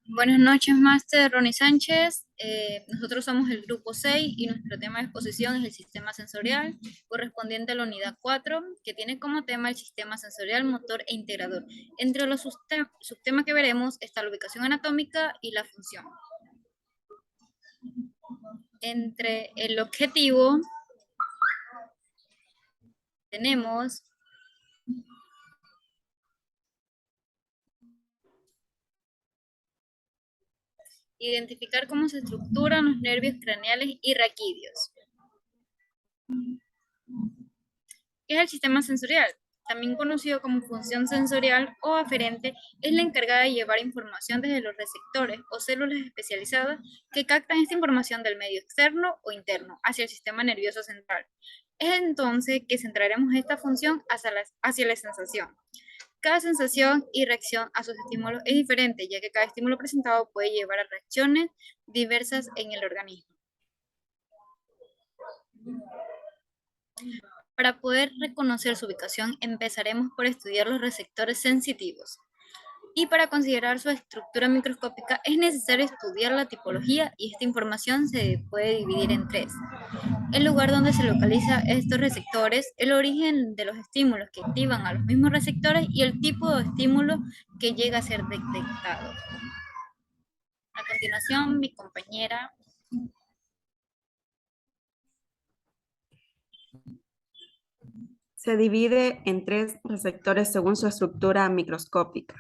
Buenas noches, Máster Ronnie Sánchez. Nosotros somos el grupo 6 y nuestro tema de exposición es el sistema sensorial, correspondiente a la unidad 4, que tiene como tema el sistema sensorial, motor e integrador. Entre los subtemas que veremos está la ubicación anatómica y la función. Entre el objetivo tenemos identificar cómo se estructuran los nervios craneales y raquídeos. ¿Qué es el sistema sensorial? También conocido como función sensorial o aferente, es la encargada de llevar información desde los receptores o células especializadas que captan esta información del medio externo o interno hacia el sistema nervioso central. Es entonces que centraremos esta función hacia la sensación. Cada sensación y reacción a sus estímulos es diferente, ya que cada estímulo presentado puede llevar a reacciones diversas en el organismo. Para poder reconocer su ubicación, empezaremos por estudiar los receptores sensitivos. Y para considerar su estructura microscópica es necesario estudiar la tipología y esta información se puede dividir en tres. El lugar donde se localizan estos receptores, el origen de los estímulos que activan a los mismos receptores y el tipo de estímulo que llega a ser detectado. A continuación, mi compañera. Se divide en tres receptores según su estructura microscópica.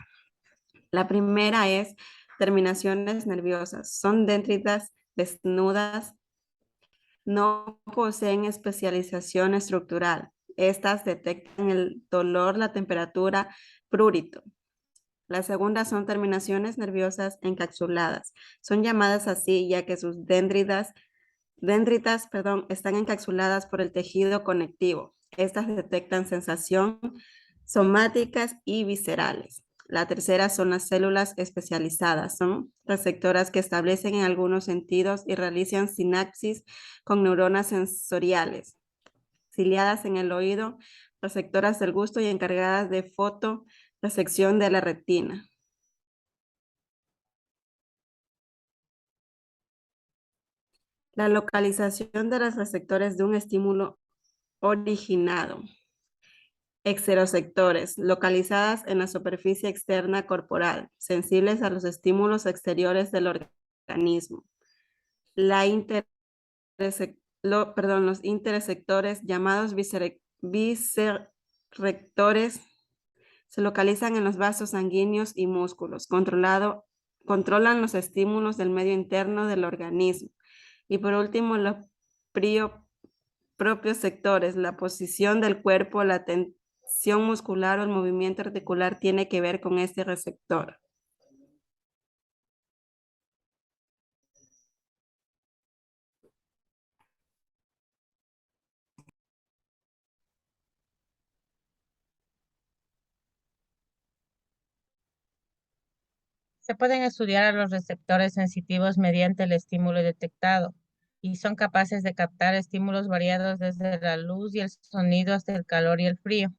La primera es terminaciones nerviosas. Son dendritas desnudas, no poseen especialización estructural. Estas detectan el dolor, la temperatura, prurito. La segunda son terminaciones nerviosas encapsuladas. Son llamadas así ya que sus dendritas están encapsuladas por el tejido conectivo. Estas detectan sensación somáticas y viscerales. La tercera son las células especializadas. Son receptoras que establecen en algunos sentidos y realizan sinapsis con neuronas sensoriales, ciliadas en el oído, receptoras del gusto y encargadas de fotorecepción de la retina. La localización de los receptores de un estímulo originado. Exterosectores, localizadas en la superficie externa corporal, sensibles a los estímulos exteriores del organismo. Los intersectores, llamados vicerrectores, se localizan en los vasos sanguíneos y músculos. Controlan los estímulos del medio interno del organismo. Y por último, los propios sectores, la posición del cuerpo, la tensión muscular o el movimiento articular tiene que ver con este receptor. Se pueden estudiar a los receptores sensitivos mediante el estímulo detectado y son capaces de captar estímulos variados desde la luz y el sonido hasta el calor y el frío.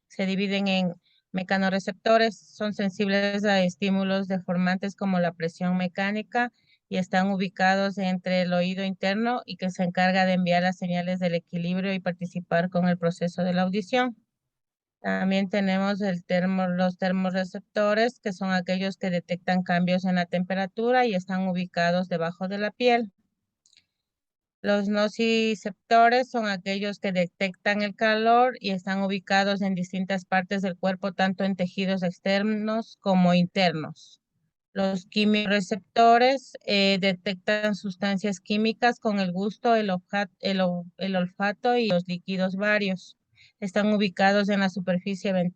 Se dividen en mecanorreceptores, son sensibles a estímulos deformantes como la presión mecánica y están ubicados entre el oído interno y que se encarga de enviar las señales del equilibrio y participar con el proceso de la audición. También tenemos los termorreceptores, que son aquellos que detectan cambios en la temperatura y están ubicados debajo de la piel. Los nociceptores son aquellos que detectan el calor y están ubicados en distintas partes del cuerpo, tanto en tejidos externos como internos. Los quimiorreceptores detectan sustancias químicas con el gusto, el olfato y los líquidos varios. Están ubicados en la superficie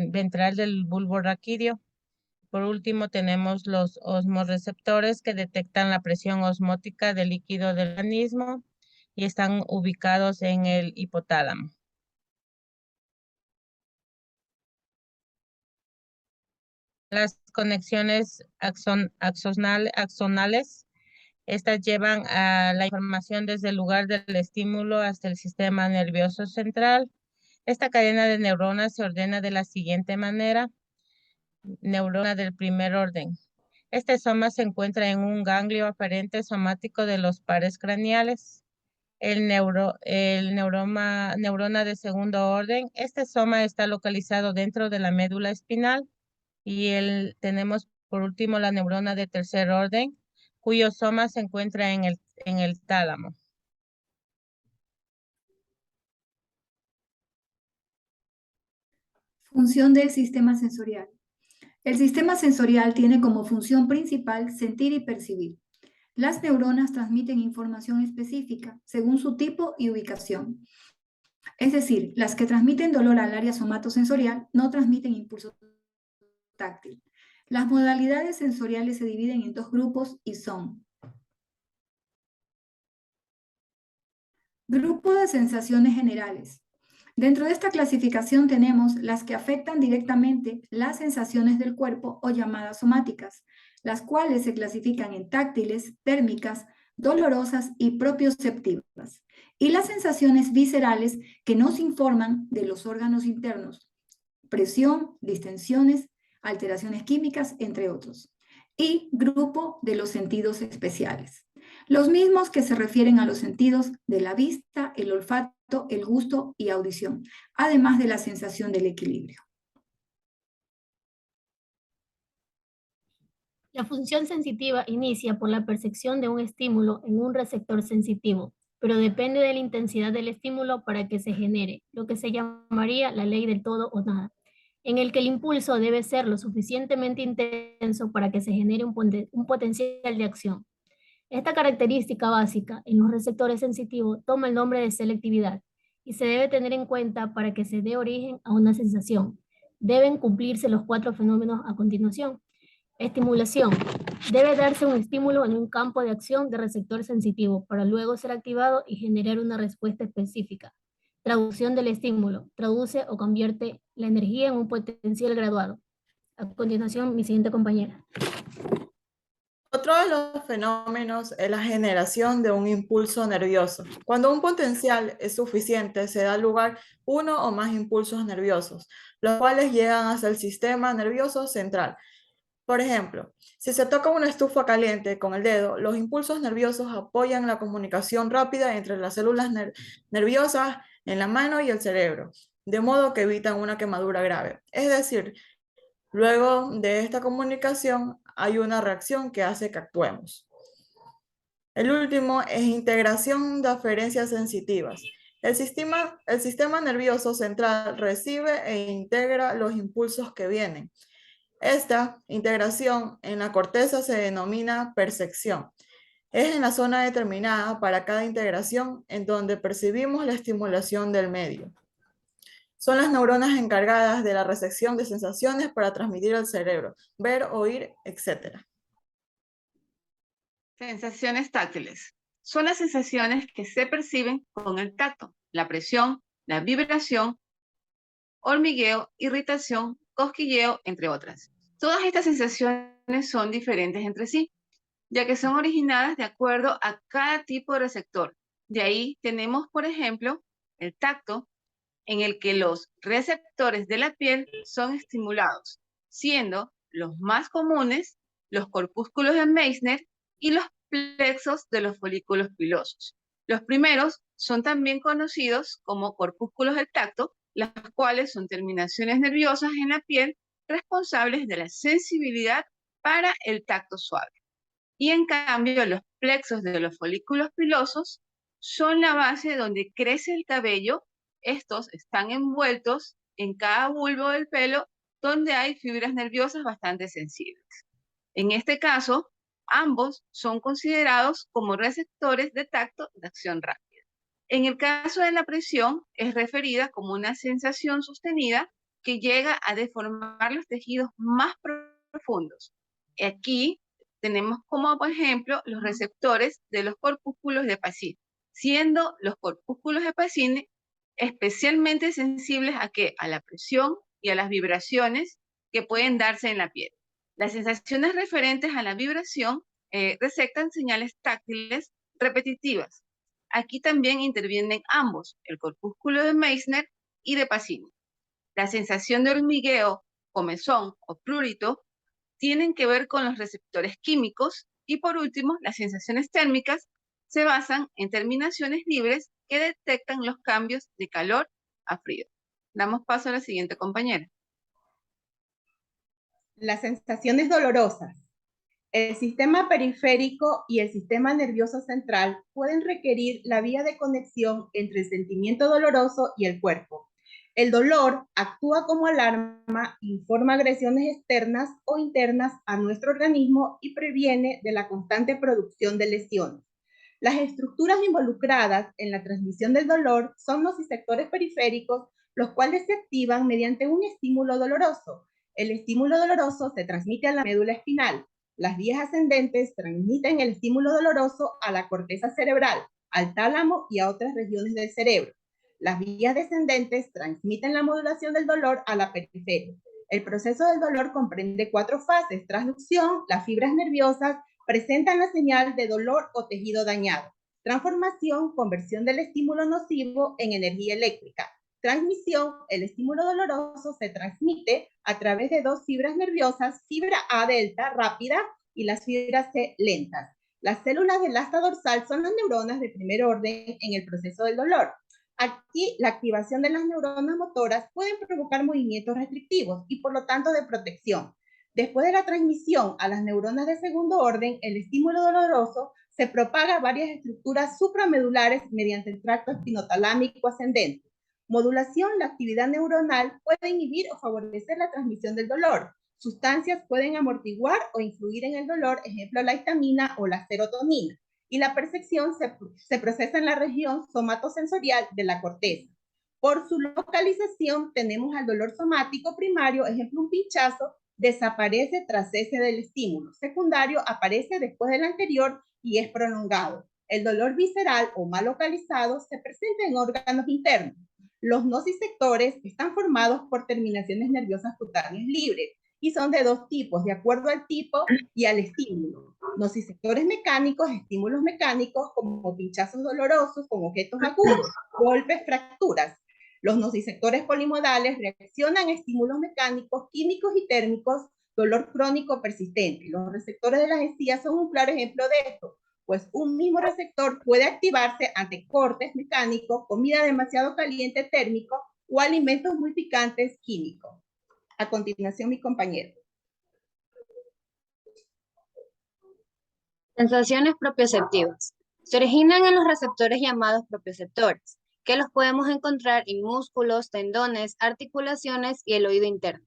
ventral del bulbo raquídeo. Por último, tenemos los osmorreceptores que detectan la presión osmótica del líquido del organismo y están ubicados en el hipotálamo. Las conexiones axonales Estas llevan a la información desde el lugar del estímulo hasta el sistema nervioso central. Esta cadena de neuronas se ordena de la siguiente manera. Neurona del primer orden. Este soma se encuentra en un ganglio aferente somático de los pares craneales. Neurona de segundo orden. Este soma está localizado dentro de la médula espinal. Y tenemos por último la neurona de tercer orden, cuyo soma se encuentra en el tálamo. Función del sistema sensorial. El sistema sensorial tiene como función principal sentir y percibir. Las neuronas transmiten información específica según su tipo y ubicación. Es decir, las que transmiten dolor al área somatosensorial no transmiten impulso táctil. Las modalidades sensoriales se dividen en dos grupos y son: grupo de sensaciones generales. Dentro de esta clasificación tenemos las que afectan directamente las sensaciones del cuerpo o llamadas somáticas, las cuales se clasifican en táctiles, térmicas, dolorosas y propioceptivas, y las sensaciones viscerales que nos informan de los órganos internos, presión, distensiones, alteraciones químicas, entre otros. Y grupo de los sentidos especiales, los mismos que se refieren a los sentidos de la vista, el olfato, el gusto y audición, además de la sensación del equilibrio. La función sensitiva inicia por la percepción de un estímulo en un receptor sensitivo, pero depende de la intensidad del estímulo para que se genere, lo que se llamaría la ley del todo o nada, en el que el impulso debe ser lo suficientemente intenso para que se genere un potencial de acción. Esta característica básica en los receptores sensitivos toma el nombre de selectividad y se debe tener en cuenta para que se dé origen a una sensación. Deben cumplirse los 4 fenómenos a continuación. Estimulación. Debe darse un estímulo en un campo de acción de receptor sensitivo para luego ser activado y generar una respuesta específica. Traducción del estímulo. Traduce o convierte la energía en un potencial graduado. A continuación, mi siguiente compañera. Otro de los fenómenos es la generación de un impulso nervioso. Cuando un potencial es suficiente, se da lugar uno o más impulsos nerviosos, los cuales llegan hasta el sistema nervioso central. Por ejemplo, si se toca una estufa caliente con el dedo, los impulsos nerviosos apoyan la comunicación rápida entre las células nerviosas en la mano y el cerebro, de modo que evitan una quemadura grave. Es decir, luego de esta comunicación hay una reacción que hace que actuemos. El último es integración de aferencias sensitivas. El sistema nervioso central recibe e integra los impulsos que vienen. Esta integración en la corteza se denomina percepción. Es en la zona determinada para cada integración en donde percibimos la estimulación del medio. Son las neuronas encargadas de la recepción de sensaciones para transmitir al cerebro, ver, oír, etc. Sensaciones táctiles. Son las sensaciones que se perciben con el tacto, la presión, la vibración, hormigueo, irritación, cosquilleo, entre otras. Todas estas sensaciones son diferentes entre sí, ya que son originadas de acuerdo a cada tipo de receptor. De ahí tenemos, por ejemplo, el tacto, en el que los receptores de la piel son estimulados, siendo los más comunes los corpúsculos de Meissner y los plexos de los folículos pilosos. Los primeros son también conocidos como corpúsculos del tacto, las cuales son terminaciones nerviosas en la piel responsables de la sensibilidad para el tacto suave. Y en cambio, los plexos de los folículos pilosos son la base donde crece el cabello. Estos están envueltos en cada bulbo del pelo donde hay fibras nerviosas bastante sensibles. En este caso, ambos son considerados como receptores de tacto de acción rápida. En el caso de la presión, es referida como una sensación sostenida que llega a deformar los tejidos más profundos. Aquí tenemos como, por ejemplo, los receptores de los corpúsculos de Pacini, siendo los corpúsculos de Pacini especialmente sensibles a ¿qué? A la presión y a las vibraciones que pueden darse en la piel. Las sensaciones referentes a la vibración receptan señales táctiles repetitivas. Aquí también intervienen ambos, el corpúsculo de Meissner y de Pacini. La sensación de hormigueo, comezón o prurito tienen que ver con los receptores químicos y por último, las sensaciones térmicas se basan en terminaciones libres que detectan los cambios de calor a frío. Damos paso a la siguiente compañera. Las sensaciones dolorosas. El sistema periférico y el sistema nervioso central pueden requerir la vía de conexión entre el sentimiento doloroso y el cuerpo. El dolor actúa como alarma, informa agresiones externas o internas a nuestro organismo y previene de la constante producción de lesiones. Las estructuras involucradas en la transmisión del dolor son los nociceptores periféricos, los cuales se activan mediante un estímulo doloroso. El estímulo doloroso se transmite a la médula espinal. Las vías ascendentes transmiten el estímulo doloroso a la corteza cerebral, al tálamo y a otras regiones del cerebro. Las vías descendentes transmiten la modulación del dolor a la periferia. El proceso del dolor comprende 4 fases: transducción, las fibras nerviosas presentan la señal de dolor o tejido dañado. Transformación, conversión del estímulo nocivo en energía eléctrica. Transmisión, el estímulo doloroso se transmite a través de 2 fibras nerviosas, fibra A delta rápida y las fibras C lentas. Las células del asta dorsal son las neuronas de primer orden en el proceso del dolor. Aquí, la activación de las neuronas motoras pueden provocar movimientos restrictivos y por lo tanto de protección. Después de la transmisión a las neuronas de segundo orden, el estímulo doloroso se propaga a varias estructuras supramedulares mediante el tracto espinotalámico ascendente. Modulación, la actividad neuronal puede inhibir o favorecer la transmisión del dolor. Sustancias pueden amortiguar o influir en el dolor, ejemplo, la histamina o la serotonina. Y la percepción se procesa en la región somatosensorial de la corteza. Por su localización tenemos al dolor somático primario, ejemplo, un pinchazo, desaparece tras cese del estímulo. Secundario aparece después del anterior y es prolongado. El dolor visceral o mal localizado se presenta en órganos internos. Los nociceptores están formados por terminaciones nerviosas cutáneas libres y son de 2 tipos, de acuerdo al tipo y al estímulo. Nociceptores mecánicos, estímulos mecánicos como pinchazos dolorosos con objetos agudos, golpes, fracturas. Los nociceptores polimodales reaccionan a estímulos mecánicos, químicos y térmicos, dolor crónico persistente. Los receptores de las encías son un claro ejemplo de esto, pues un mismo receptor puede activarse ante cortes mecánicos, comida demasiado caliente térmico o alimentos muy picantes químicos. A continuación, mi compañero. Sensaciones propioceptivas. Se originan en los receptores llamados propioceptores, que los podemos encontrar en músculos, tendones, articulaciones y el oído interno.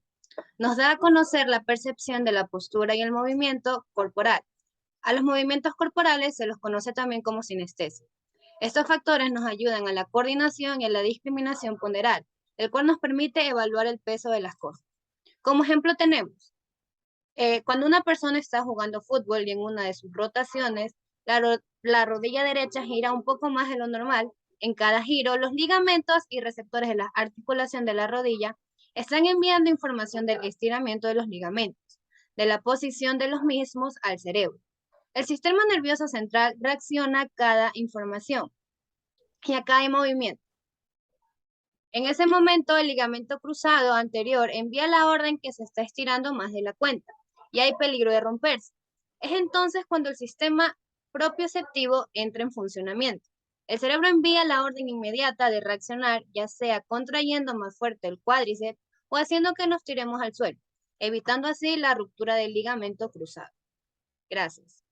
Nos da a conocer la percepción de la postura y el movimiento corporal. A los movimientos corporales se los conoce también como sinestesia. Estos factores nos ayudan a la coordinación y a la discriminación ponderal, el cual nos permite evaluar el peso de las cosas. Como ejemplo tenemos, cuando una persona está jugando fútbol y en una de sus rotaciones, la rodilla derecha gira un poco más de lo normal. En cada giro, los ligamentos y receptores de la articulación de la rodilla están enviando información del estiramiento de los ligamentos, de la posición de los mismos al cerebro. El sistema nervioso central reacciona a cada información y acá hay movimiento. En ese momento, el ligamento cruzado anterior envía la orden que se está estirando más de la cuenta y hay peligro de romperse. Es entonces cuando el sistema propioceptivo entra en funcionamiento. El cerebro envía la orden inmediata de reaccionar, ya sea contrayendo más fuerte el cuádriceps o haciendo que nos tiremos al suelo, evitando así la ruptura del ligamento cruzado. Gracias.